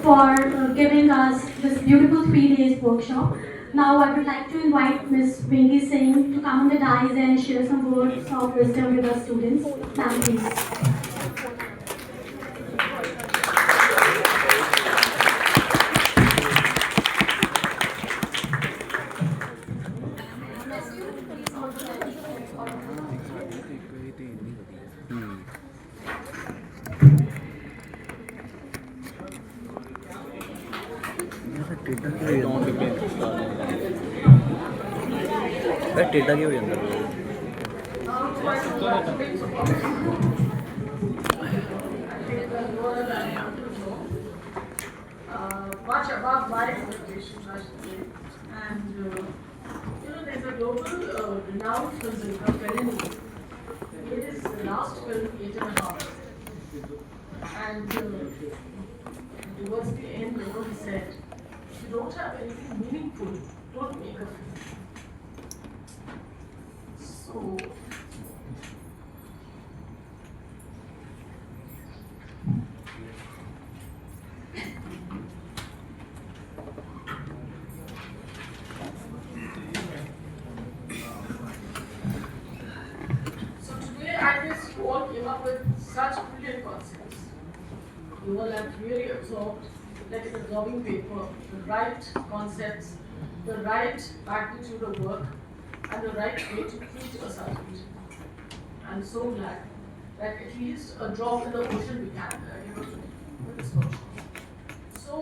for giving us this beautiful 3 days workshop. Now I would like to invite Ms. Wendy Singh to come on the dais and share some words of wisdom with our students. Ma'am, please. टेढ़ा क्यों हो जाता है? Much above my expectations, I should say. And there's a global renowned filmmaker, Fellini. It is the last film, 8.5. And towards the end, he said, if you don't have anything meaningful, don't make a film. So, today I guess you all came up with such brilliant concepts. You all have really absorbed, like an absorbing paper, the right concepts, the right magnitude of work, and the right way to treat a subject. I'm so glad that at least a drop in the ocean we can with this workshop. So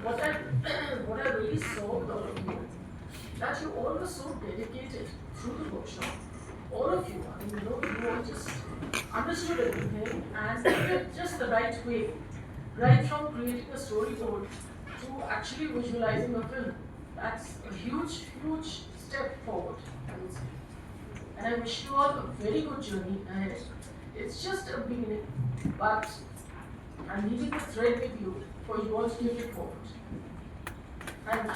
what I really saw with all of you, that you all were so dedicated through the workshop. All of you, you all just understood everything and did it just the right way. Right from creating a storyboard to actually visualizing a film. That's a huge, huge step forward, I would say. And I wish you all a very good journey ahead. It's just a beginning, but I'm leaving the thread with you for you all to take it forward. Thank you.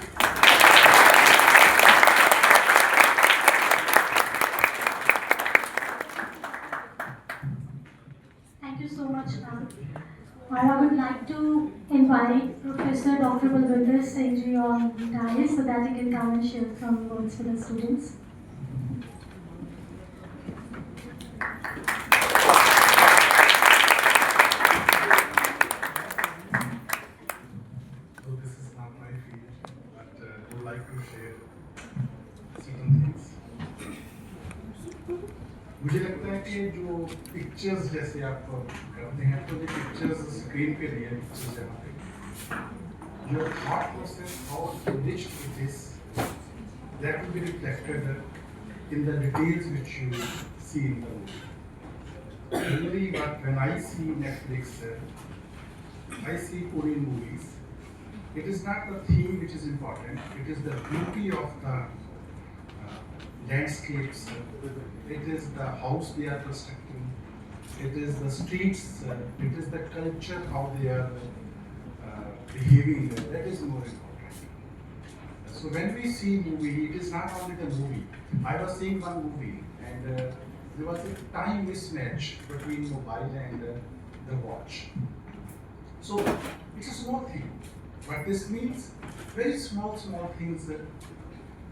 Thank you so much, ma'am. Now I would like to invite Professor Dr. Balwinder Singh ji on dais so that he can come and share some words with the students. So this is not my field, but would like to share certain things. मुझे लगता है कि जो pictures जैसे आप करते हैं तो ये पिक्चर्स स्क्रीन पे नहीं है, पिक्चर्स जहाँ पे your thought process, how rich it is, that will be reflected in the details which you see in the movie. Generally, but when I see Netflix, I see Korean movies. It is not the theme which is important, it is the beauty of the landscapes, it is the house they are constructing, it is the streets, it is the culture, how they are behaving, that is more important. So when we see movie, it is not only the movie. I was seeing one movie and there was a time mismatch between mobile and the watch. So it's a small thing, but this means very small things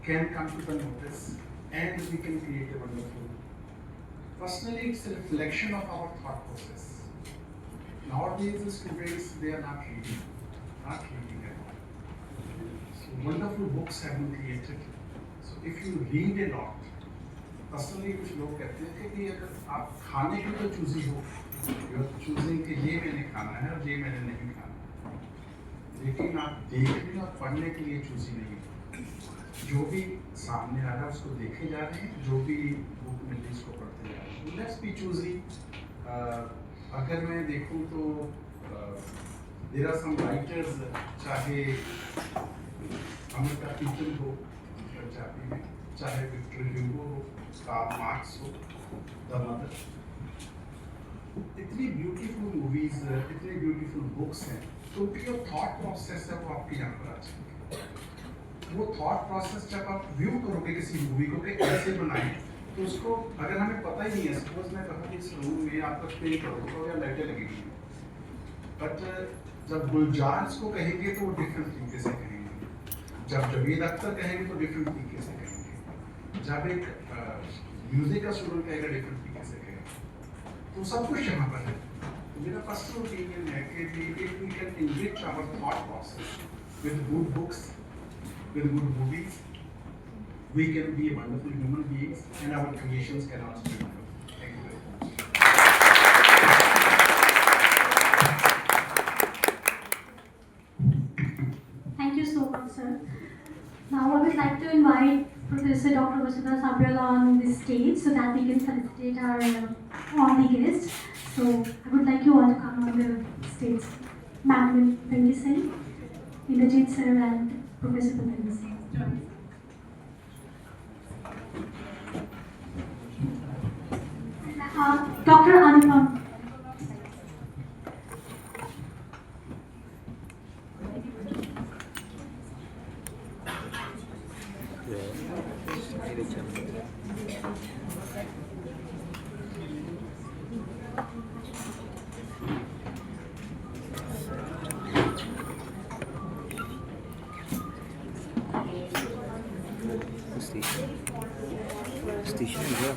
can come to the notice and we can create a wonderful. Personally, it's a reflection of our thought process. Nowadays, the students, they are not reading at all. So wonderful books have been created. So if you read a lot, personally कुछ लोग कहते हैं कि अगर आप खाने के लिए चूजी हो, you are choosing कि ये मैंने खाना है और ये मैंने नहीं खाना, लेकिन आप देखने और पढ़ने के लिए चूजी नहीं हो। जो भी सामने आ रहा है उसको देखे जा रहे हैं, जो भी बुक मिल रही उसको पढ़ते जा रहे हैं। Let's be choosy. अगर मैं देखूँ तो देयर आर सम राइटर्स, चाहे अमिता पीटल हो पंजाबी में, चाहे विक्टर ह्यूगो हो, कार्ल मार्क्स हो, द मदर, इतनी ब्यूटीफुल मूवीज, इतनी ब्यूटीफुल बुक्स हैं, तो उनकी जो थॉट प्रोसेस है वो आपके यहाँ पर आ जाएगी। वो थॉट प्रोसेस जब आप व्यू करोगे किसी मूवी को कि कैसे बनाएं, तो उसको अगर हमें पता ही नहीं है, सपोज मैं कहूँ कि इस रूम में आपका पे करोगे या लाइटें लगेगी, बट जब गुलजार को कहेंगे तो वो डिफरेंट तरीके से कहेंगे, जब जावेद अख्तर कहेंगे तो डिफरेंट तरीके से कहेंगे, जब एक म्यूजिक का स्टूडेंट कहेगा डिफरेंट तरीके से कहेगा। तो सब कुछ यहाँ पर है। तो मेरा पर्सनल ओपिनियन है कि if we can enrich our thought process with good books, with good movies, we can be wonderful human beings and our creations can also be wonderful. Thank you very much. Thank you so much, sir. Now I would like to invite Professor Dr. Vasudha Sabryal on the stage so that we can felicitate our all the guests. So I would like you all to come on the stage. Madam Venki Singh, Indrajit sir and Professor Bhupender Singh. Join. Dr. Anupam. Station है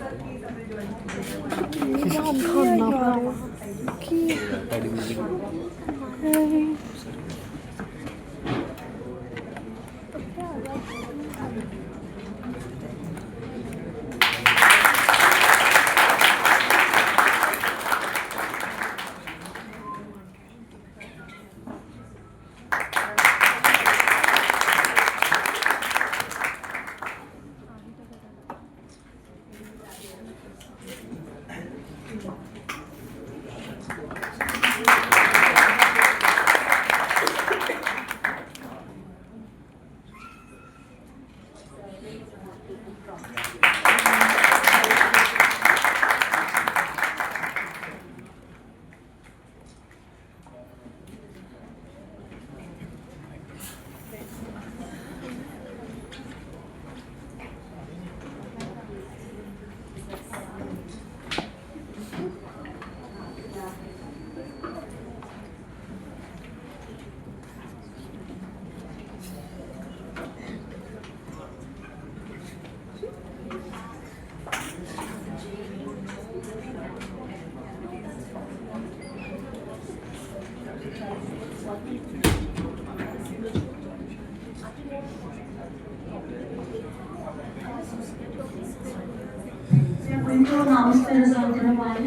We are going to announce the result in a while.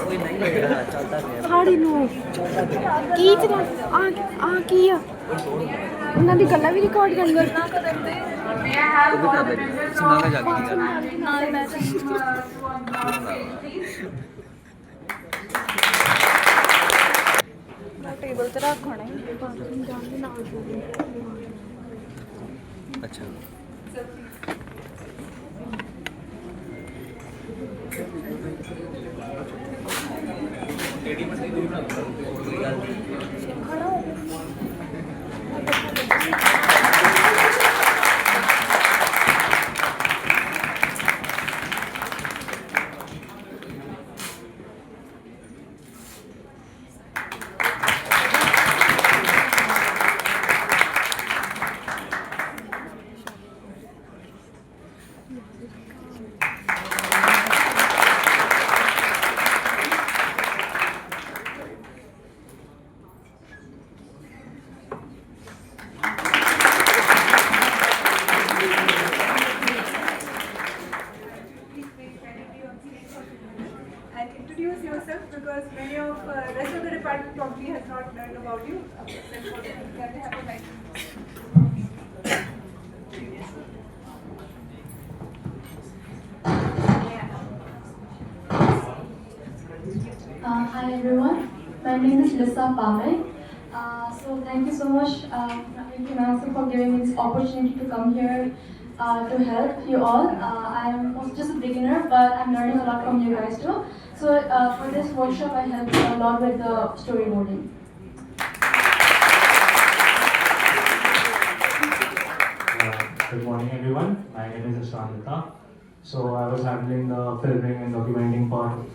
कोई नहीं लग रहा चलता गया ਹਾੜੀ ਨੂੰ ਕੀ ਚਲਾ ਆ ਕੀ ਆ ਉਹਨਾਂ ਦੀ ਗੱਲਾਂ ਵੀ ਰਿਕਾਰਡ ਕਰਨ ਗਏ May I have वो भी all कर the दे members सुना of के जाके Now let's to on please. Table ਤੇ ਰੱਖ ਹੋਣਾ ਬਾਥਰੂਮ ਜਾਣ ਦੇ ਨਾਲ अच्छा And introduce yourself because many of rest of the department probably has not learned about you. Can they have a mic? Hi everyone, my name is Lisa Pavel. So thank you so much, Nancy, for giving me this opportunity to come here to help you all. I am also just a beginner, but I'm learning a lot from you guys too. So for this workshop, I helped a lot with the storyboarding. Good morning, everyone. My name is Ashwandita. So I was handling the filming and documenting part of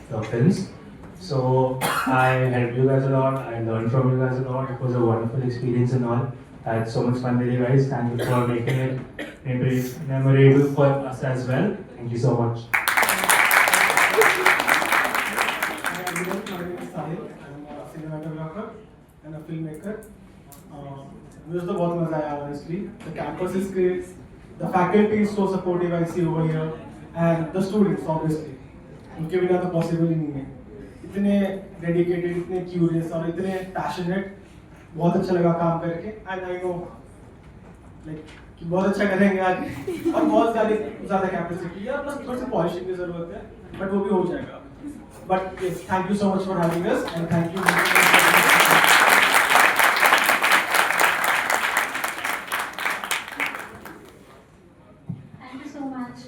the films. So I helped you guys a lot. I learned from you guys a lot. It was a wonderful experience and all. I had so much fun with you guys. Thank you for making it memorable for us as well. Thank you so much. Hi everyone, my name is Sahil. I'm a cinematographer and a filmmaker. मुझे तो बहुत मजा आया honestly. The campus is great. The faculty is so supportive I see over here, and the students obviously. उनके बिना तो possible ही नहीं है. इतने dedicated, इतने curious और इतने passionate. बहुत अच्छा लगा काम करके. And I know like कि बहुत अच्छा करेंगे आगे. और बहुत ज़्यादा capacity है. बस थोड़ी सी polishing की ज़रूरत है. But वो भी हो जाएगा. But yes, thank you so much for having us, and thank you. Thank you so much.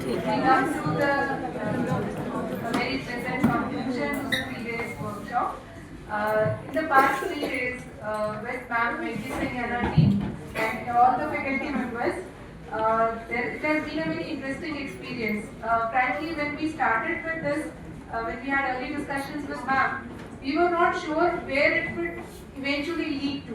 We come to the very pleasant conclusion to the 3 days workshop. In the past 3 days, with Ma'am Meghi Singh and her team and all the faculty members, it has been a very interesting experience. Frankly, when we started with this, when we had early discussions with Ma'am, we were not sure where it would eventually lead to.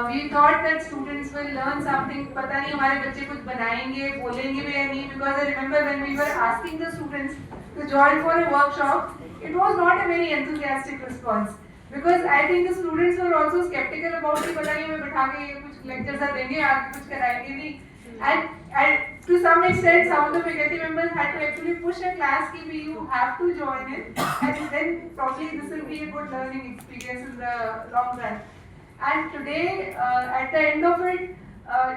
We thought that students will learn something. पता नहीं हमारे बच्चे कुछ बनाएंगे, बोलेंगे भी या नहीं. Because I remember when we were asking the students to join for a workshop, it was not a very enthusiastic response. Because I think the students were also skeptical about कि पता नहीं हमें बैठा के कुछ lectures देंगे, आगे कुछ कराएंगे नहीं. And to some extent, some of the faculty members had to actually push a class कि you have to join in, and then probably this will be a good learning experience in the long run. And today, at the end of it,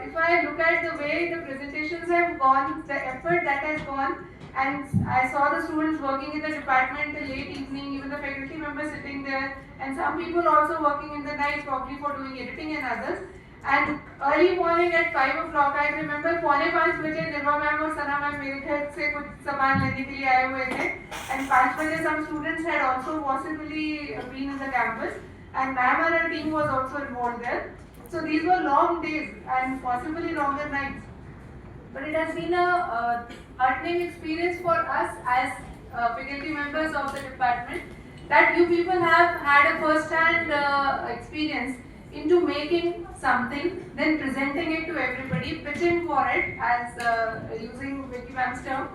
if I look at the way the presentations have gone, the effort that has gone, and I saw the students working in the department till late evening, even the faculty members sitting there, and some people also working in the night probably for doing editing and others. And early morning at 5 o'clock, I remember 4:45 बजे निर्वा ma'am और सना ma'am मेरे घर से कुछ सामान लेने के लिए आए हुए थे, and 5 बजे some students had also possibly been in the campus, and ma'am and her team was also involved there. So these were long days and possibly longer nights. But it has been a heartening experience for us as faculty members of the department that you people have had a first-hand experience into making something, then presenting it to everybody, pitching for it as using Vicky ma'am's term,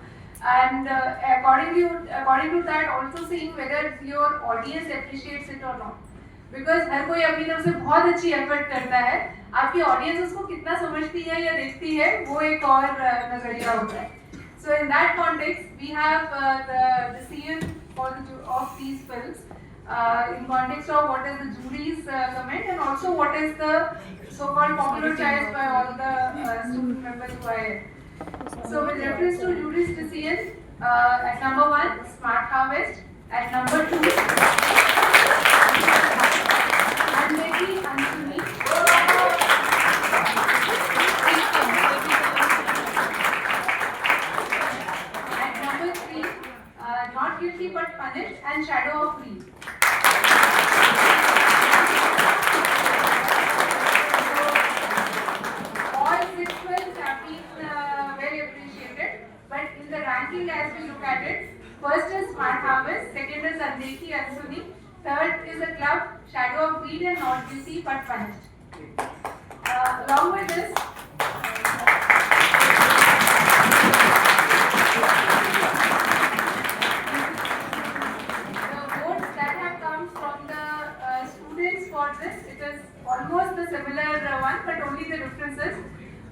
and according to that also seeing whether your audience appreciates it or not. Because हर कोई अपनी तरफ से बहुत अच्छी effort करता है, आपकी audience उसको कितना समझती है या देखती है वो एक और नजरिया होता है. So in that context, we have the decision of these films in context of what is the jury's comment and also what is the so-called popular choice by all the student members who are here. So with reference to jury's decision, at number 1, Smart Harvest, at number 2, Anmeti Ansuni, at number 3, Not Guilty But Punished, and Shadow of Free. All 6 films ranking as we look at it. First is Smart Harvest, second is Andekhi Ansuni, third is the club Shadow of Greed and Not Guilty but Punished. Along with this, the votes that have come from the students for this, it is almost the similar one, but only the difference is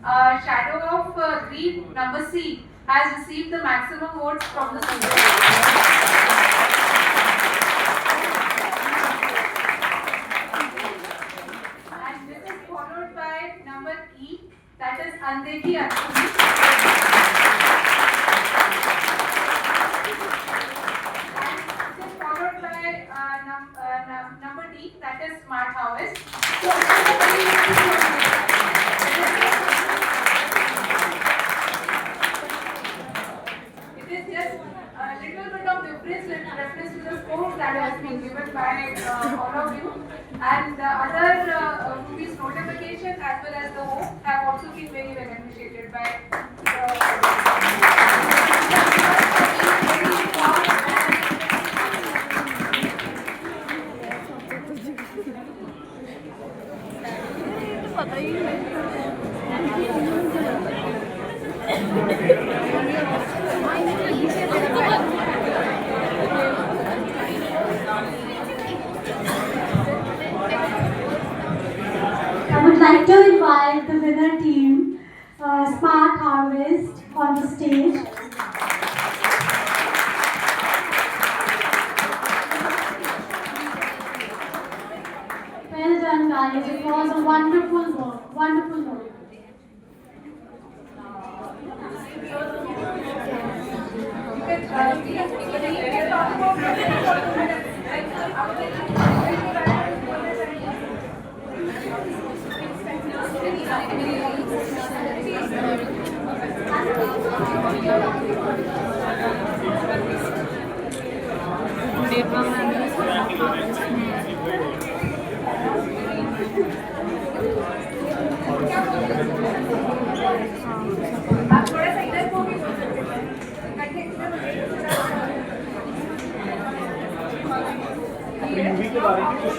Shadow of Greed, number C, has received the maximum votes from the students. And this is followed by number E, that is Andekhi Ansuni. And this is followed by number D, that is Smart Harvest. It is just a little bit of difference in reference to the score that has been given by all of you, and the other movies notification as well as the hope have also been very well appreciated by I would like to invite the winner team, Smart Harvest, on the stage. Well done, guys. It was a wonderful work. Wonderful work. आप थोड़ा सा इधर को भी बोल सकते हैं। Movie के बारे में कुछ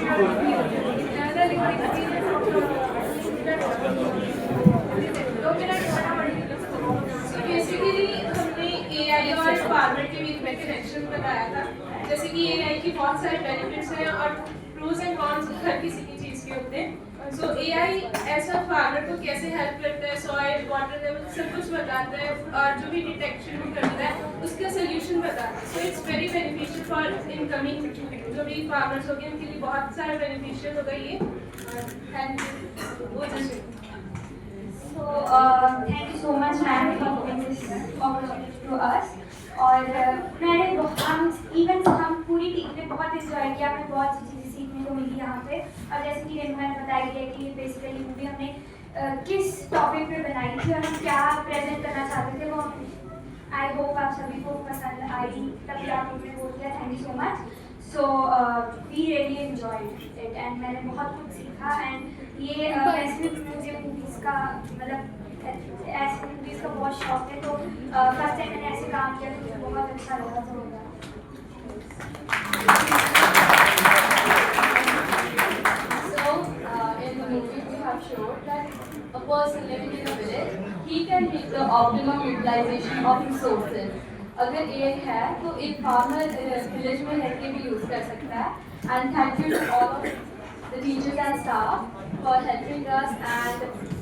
बेसिकली हमने AI और फार्मेट के बीच में कनेक्शन बताया था, जैसे कि AI की बहुत सारे बेनिफिट्स हैं और प्रोज एंड कॉन्स हर किसी की चीज़ के होते हैं। सो AI ऐसा फार्मर को कैसे हेल्प करता है, सॉइल वाटर लेवल सब कुछ बताता है और जो भी डिटेक्शन भी करता है उसका सोल्यूशन बताता है। So it's very beneficial for incoming जो भी फार्मर्स हो गए उनके लिए बहुत सारा बेनिफिशियल होगा ये। Thank you. So, thank you so much, ma'am, for giving this opportunity to us. और हम पूरी टीम ने बहुत इंजॉय किया, हमें बहुत सी चीज़ें सीखने को मिली यहाँ पे। और जैसे कि रेणु मैम बताई गई कि बेसिकली मूवी हमने किस टॉपिक पे बनाई थी और हम क्या प्रेजेंट करना चाहते थे, वो आई होप आप सभी को पसंद आई, तभी आप लोगों ने वोट किया। Thank you so much. So we really enjoyed it and मैंने बहुत कुछ सीखा। एंड ये वैसे भी मुझे मूवीज़ का मतलब ऐसे मूवीज़ का बहुत शौक है, तो फर्स्ट टाइम मैंने ऐसे काम किया तो मुझे बहुत अच्छा लगा। So, in the movie we have showed that a person living in a village, he can make the optimum utilization of resources. अगर AI है तो एक farmer village में रह के भी use कर सकता है। And thank you to all of the teachers and staff for helping us and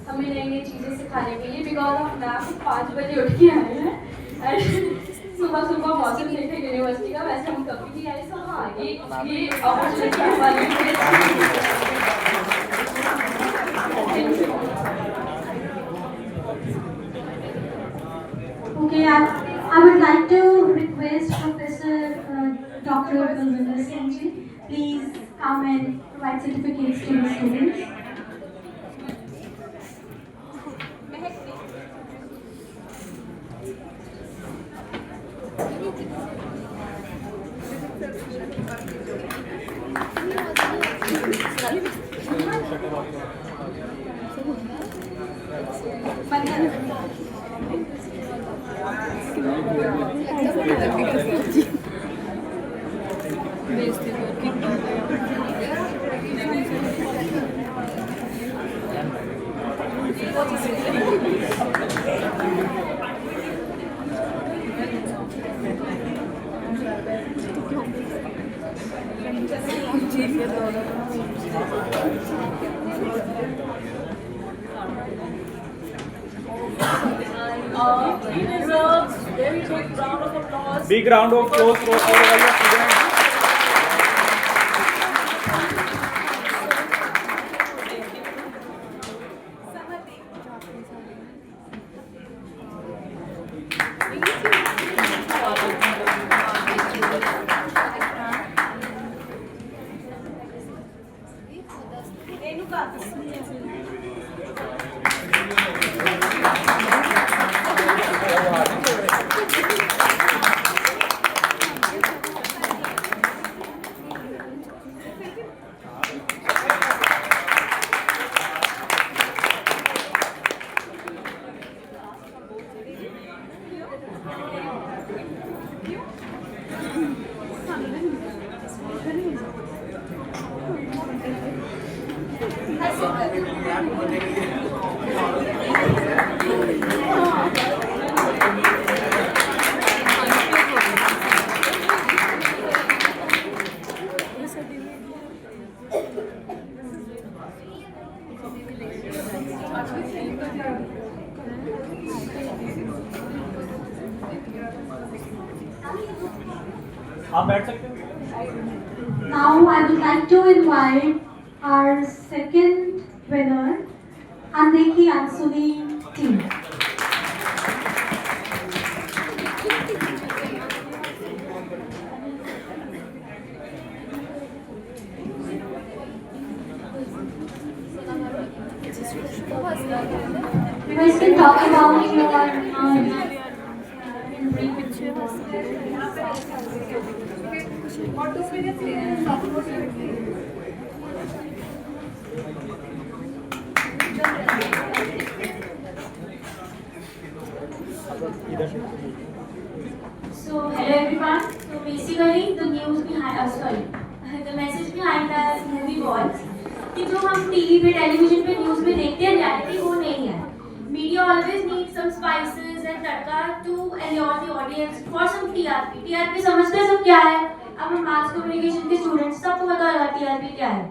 हमें नई नई चीज़ें सिखाने के लिए, because हम मैम 5 बजे उठ के आए हैं and सुबह सुबह मौसम देखे यूनिवर्सिटी का, वैसे हम कभी नहीं आए। सो हाँ, ये अपॉर्चुनिटी हमारे लिए। Okay, I would like to request Professor Dr. Balwinder Singh ji, please come and provide certificates to the students. He deserves very big round of applause. Big round of applause for all of your students. आप बैठ सकते हो। Now I would like to invite our second winner, Andeki Ansuli team. You guys can talk about your So hello everyone. So basically the news behind the message behind the movie was कि जो हम TV पे television पे news में देखते हैं reality वो नहीं है. Media always needs some spices and tadka to allure the audience for some TRP. TRP समझते हैं सब क्या है? अब हम मास कम्युनिकेशन के स्टूडेंट्स सबको पता होगा TRP क्या है?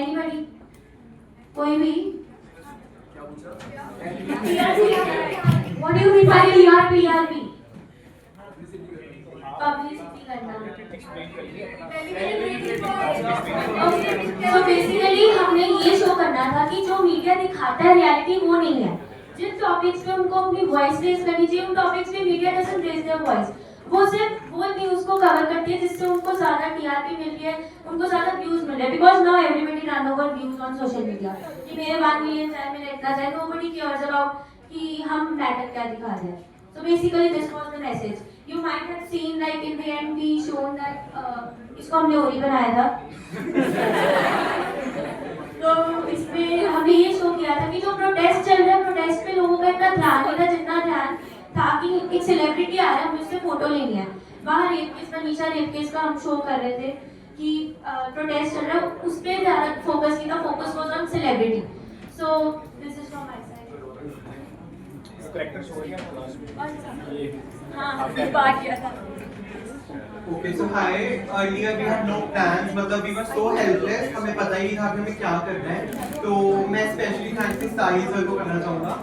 Anybody? कोई भी? What do you mean by TRP? Publicity करना. So basically हमने ये शो करना था कि जो मीडिया दिखाता है रियलिटी वो नहीं है. जिन टॉपिक्स पे उनको अपनी वॉइस रेज करनी चाहिए उन टॉपिक्स पे media doesn't raise their voice. वो सिर्फ वो न्यूज़ को कवर करती है जिससे उनको ज़्यादा टीआरपी मिल रही है, उनको ज़्यादा व्यूज़ मिल रहे हैं. Because now everybody run over views on social media कि मेरे 1 मिलियन जाए, मेरा इतना जाए. नोबडी केयर्स अबाउट कि हम मैटर क्या दिखा रहे हैं. So basically this was the message. You might have seen like in the end we shown that इसको हमने ओरी बनाया था. तो इसमें हमने ये शो किया था कि जो प्रोटेस्ट चल रहा है प्रोटेस्ट पे लोगों का इतना ध्यान नहीं था जितना ध्यान था कि एक सेलिब्रिटी आ रहा है हमें उससे फोटो लेनी है. बाहर rape case Manisha rape case का हम शो कर रहे थे कि प्रोटेस्ट चल रहा है उस पर ज़्यादा फोकस नहीं था. Focus was on celebrity. So this is from my side. Okay, so hi. Earlier we had no plans. मतलब we were so helpless. हमें पता ही नहीं था कि हमें क्या करना है. तो मैं स्पेशली थैंक्स साहिल सर को करना चाहूँगा.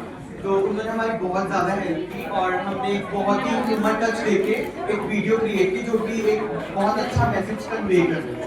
तो उन्होंने हमारी बहुत ज़्यादा हेल्प की और हमने एक बहुत ही ह्यूमन टच लेके एक वीडियो क्रिएट की जो कि एक बहुत अच्छा मैसेज कन्वे कर रही है.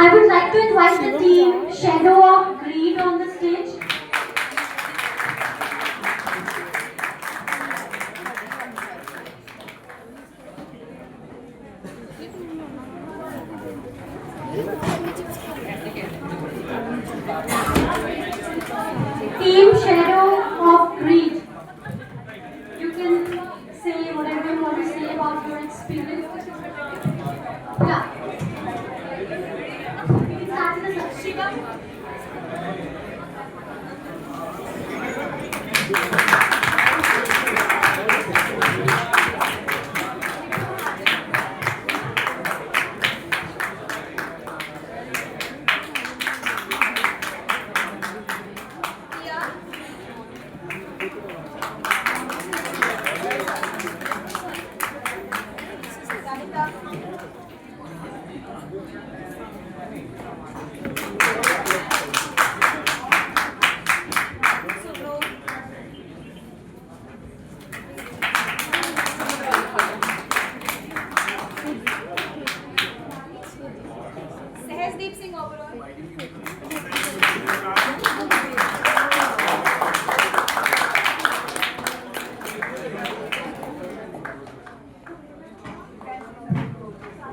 I would like to invite the team Shadow of Greed on the stage. Team Shadow of Greed. You can say whatever you want to say about your experience. Yeah. Start with the Shiva.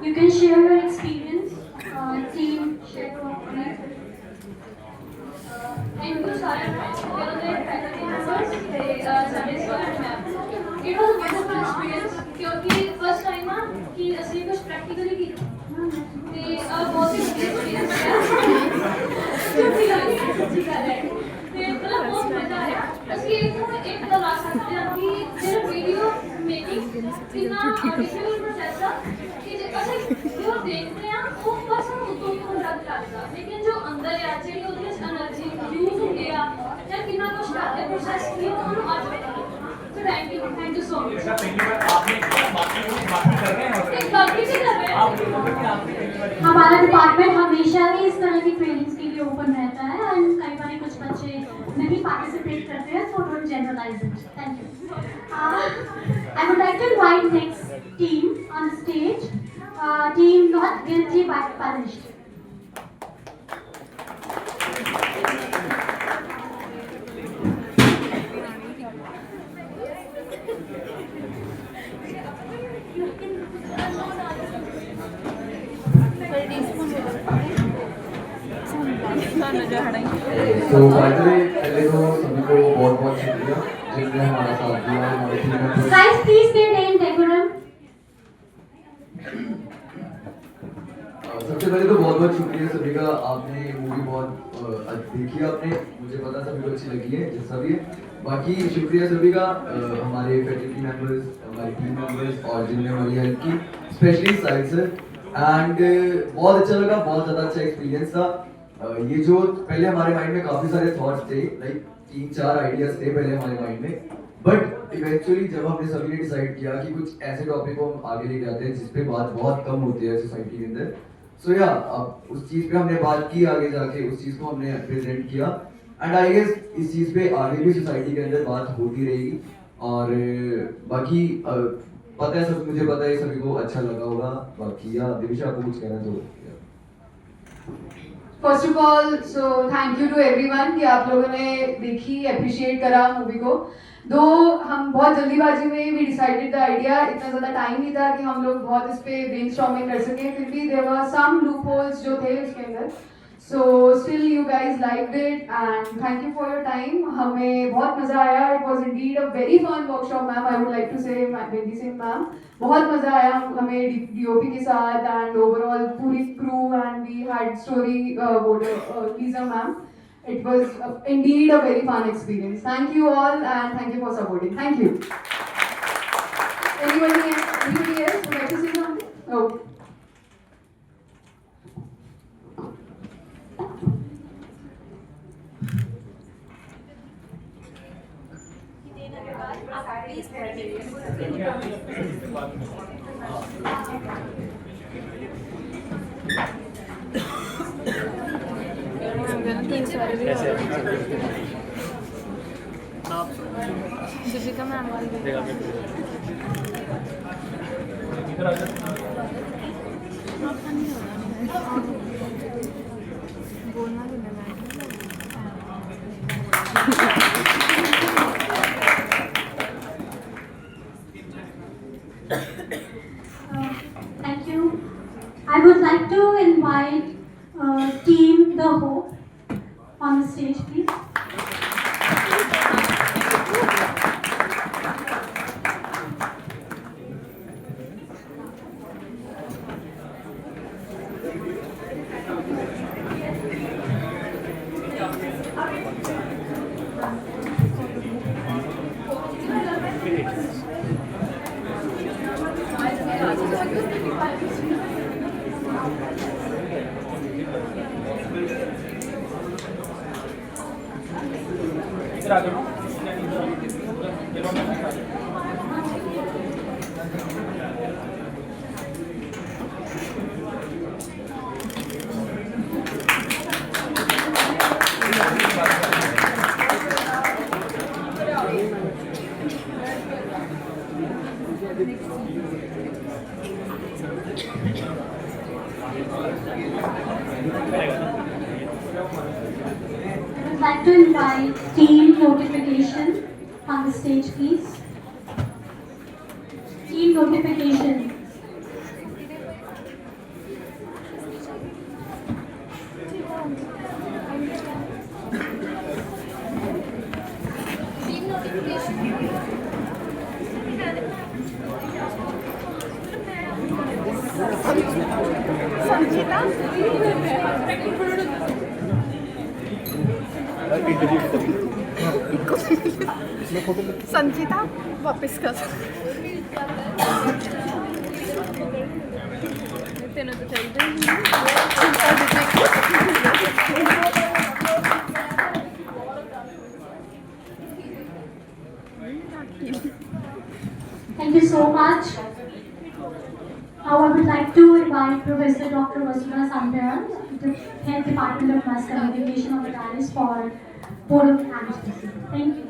You can share your experience, team Shadow of Greed. Thank you, Sarah. We are the faculty members. Sunday school and ma'am. It was a wonderful experience क्योंकि first time ना कि असली कुछ practically की ते बहुत ही experience है जो फिलहाल सच्ची कर रहे हैं ते मतलब बहुत मजा आया असली एक तो लास्ट सकते हैं कि मेरा वीडियो मेकिंग इतना डिफिकल्ट प्रोसेस था कि असली जो देखते हैं वो बस हम उतो ही हो जाता है लेकिन जो अंदर है चाहिए उसमें एनर्जी यूज हो गया या कितना कुछ करते प्रोसेस किया तो हम आज में तो थैंक यू सो मच हमारा डिपार्टमेंट हमेशा ही इस तरह की ट्रेनिंग्स के लिए ओपन रहता है एंड कई बार कुछ बच्चे नहीं पार्टिसिपेट करते हैं so don't generalize it thank you I would like to invite next team on stage team not guilty but punished तो पहले तो सभी को बहुत बहुत शुक्रिया जिसने हमारा साथ दिया हमारे टीम में guys please be in decorum सबसे पहले तो बहुत बहुत शुक्रिया सभी का आपने मूवी बहुत देखी आपने मुझे पता सभी को अच्छी लगी है जैसा भी है बाकी शुक्रिया सभी का हमारे फैकल्टी मेंबर्स हमारी टीम मेंबर्स और जिन्होंने हमारी हेल्प की स्पेशली साहिल सर एंड बहुत अच्छा लगा बहुत ज़्यादा अच्छा एक्सपीरियंस था ये जो पहले हमारे माइंड में काफ़ी सारे थॉट्स थे लाइक 3-4 आइडियाज थे पहले हमारे माइंड में बट इवेंचुअली जब हमने सभी ने डिसाइड किया कि कुछ ऐसे टॉपिक को हम आगे ले जाते हैं जिस पे बात बहुत कम होती है सोसाइटी के अंदर सो या अब उस चीज़ पे हमने बात की आगे जाके उस चीज़ को हमने प्रेजेंट किया एंड आई गेस इस चीज़ पे आगे भी सोसाइटी के अंदर बात होती रहेगी और बाकी पता है सब मुझे पता है सभी को अच्छा लगा होगा बाकी या दिविशा आपको कुछ कहना तो first of all so thank you to everyone कि आप लोगों ने देखी, अप्रिशिएट करा मूवी को। दो हम बहुत जल्दीबाजी में वी डिसाइडेड द आइडिया, इतना ज़्यादा टाइम नहीं था कि हम लोग बहुत इस पे ब्रेनस्टॉर्मिंग कर सकें, फिर भी there were some loopholes जो थे उसके अंदर। So still you guys liked it and thank you for your time. हमें बहुत मज़ा आया। It was indeed a very fun workshop ma'am, I would like to say Venky Singh ma'am, बहुत मज़ा आया हमें डीओपी के साथ एंड ओवरऑल पूरी crew and we had story Lisa ma'am. It was indeed a very fun experience. Thank you all and thank you for supporting. Thank you. Anybody else would like to say something? Okay. Deepika ma'am बोलना Thank you. I would like to invite Team The Hope on the stage, please. I would like to invite Team Notification on the stage, please. Team Notification. संचिता वापस कर तेन तो चाहिए Thank you so much. Now I would like to invite Professor Dr. Vasudha Samperan, the Head Department of Mass Communication of the Dallas for Board of Anesthesia. Thank you.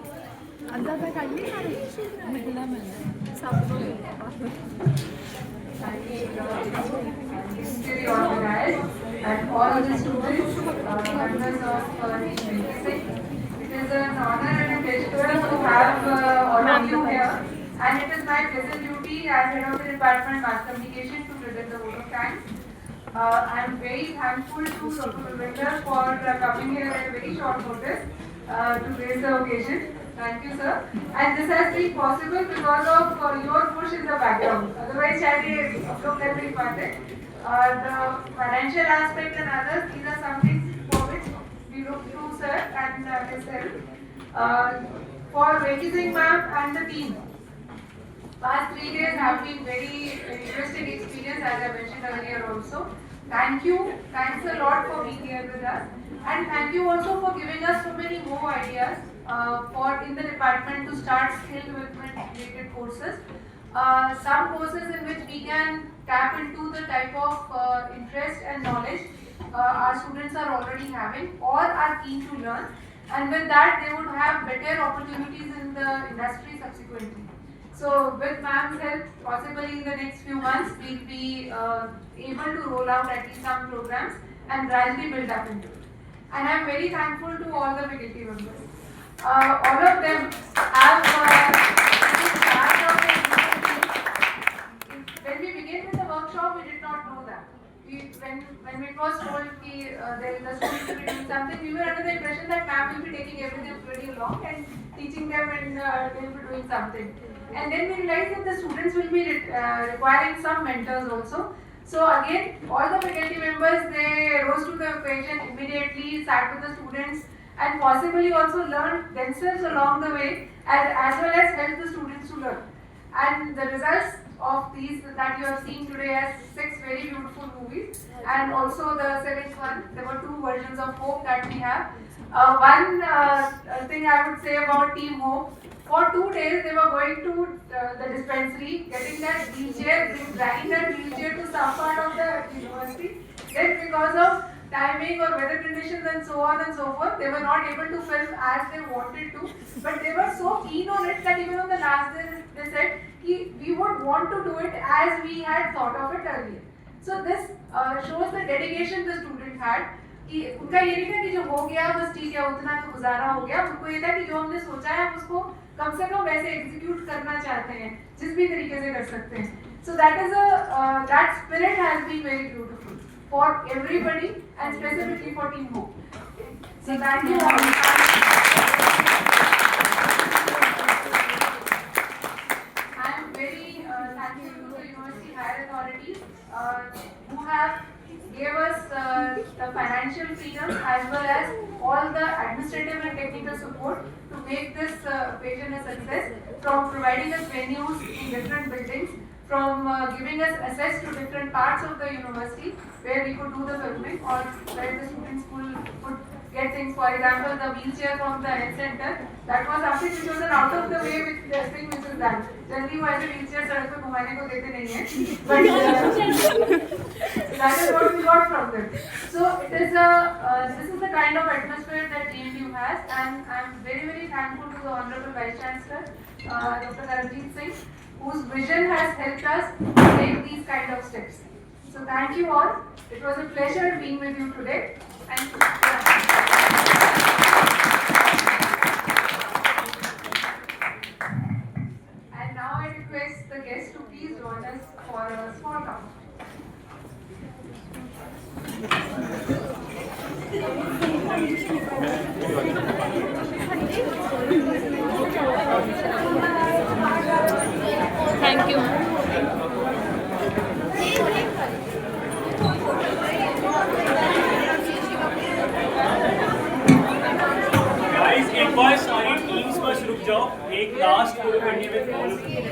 History organized and all of the students, members of Team Basic. It is an honor and a pleasure to have all of you here, and it is my pleasant duty as head of the department mass communication to present the vote of thanks. I am very thankful to Dr. Ravinder for coming here at a very short notice to grace the occasion. Thank you, sir. And this has been possible because of your push in the background. Otherwise, शायद आप लोग कर नहीं पाते. The financial aspect and others, these are some things for which we look to sir and his help. For Venki Singh ma'am and the team, past 3 days have been very interesting experience, as I mentioned earlier also. Thank you. Thanks a lot for being here with us. And thank you also for giving us so many more ideas for in the department to start skill development related courses. Some courses in which we can tap into the type of interest and knowledge our students are already having or are keen to learn. And with that, they would have better opportunities in the industry subsequently. So with ma'am's help, possibly in the next few months, we'll be able to roll out at least some programs and gradually built up into it. And I'm very thankful to all the faculty members. All of them have when we began with the workshop, we did not know that. When it was told that the students will be doing something, we were under the impression that ma'am will be taking everything pretty long and teaching them and they will be doing something. And then we realized that the students will be requiring some mentors also. So again, all the faculty members, they rose to the occasion immediately, sat with the students and possibly also learned themselves along the way as well as helped the students to learn. And the results of these that you have seen today as 6 very beautiful movies, and also the 7th one, there were 2 versions of Hope that we have. One thing I would say about Team Hope, for 2 days they were going to the dispensary, getting that wheelchair, dragging that wheelchair to some part of the university. Then because of timing or weather conditions and so on and so forth, they were not able to film as they wanted to. But they were so keen on it that even on the last day they said, we would want to do it as we had thought of it earlier. So this shows the dedication the student had. कि उनका ये नहीं था कि जो हो गया बस ठीक है उतना तो गुजारा हो गया, उनको ये था कि जो हमने सोचा है हम उसको कम से कम वैसे एग्जीक्यूट करना चाहते हैं जिस भी तरीके से कर सकते हैं. So that spirit has been very beautiful for everybody and specifically for Team Hope. So thank you all. I am very thankful to the University Higher Authorities who have gave us the financial freedom as well as all the administrative and technical support to make this occasion a success, from providing us venues in different buildings, from giving us access to different parts of the university where we could do the filming or where the students could get things. For example, the wheelchair from the health center, that was something which was an out of the way with the thing which is done. Generally वो ऐसे wheelchair सड़क पे घुमाने को देते नहीं हैं, but that is what we got from them. So it is this is the kind of atmosphere that JNU has, and I am very very thankful to the Honorable Vice Chancellor, Dr. Karanjit Singh, whose vision has helped us take these kind of steps. So thank you all. It was a pleasure being with you today. Thank you. And now I request the guests to please join us for a small count. Thank you. Guys एक बार सारी teams बस रुक जाओ, एक last photo करने में follow, ठीक है?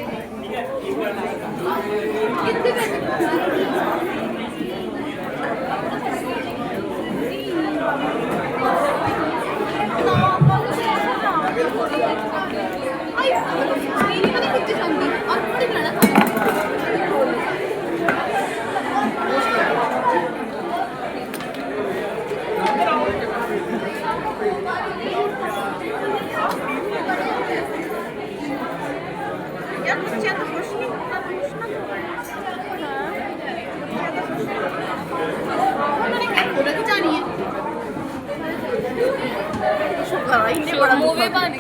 एक बार मूवी बन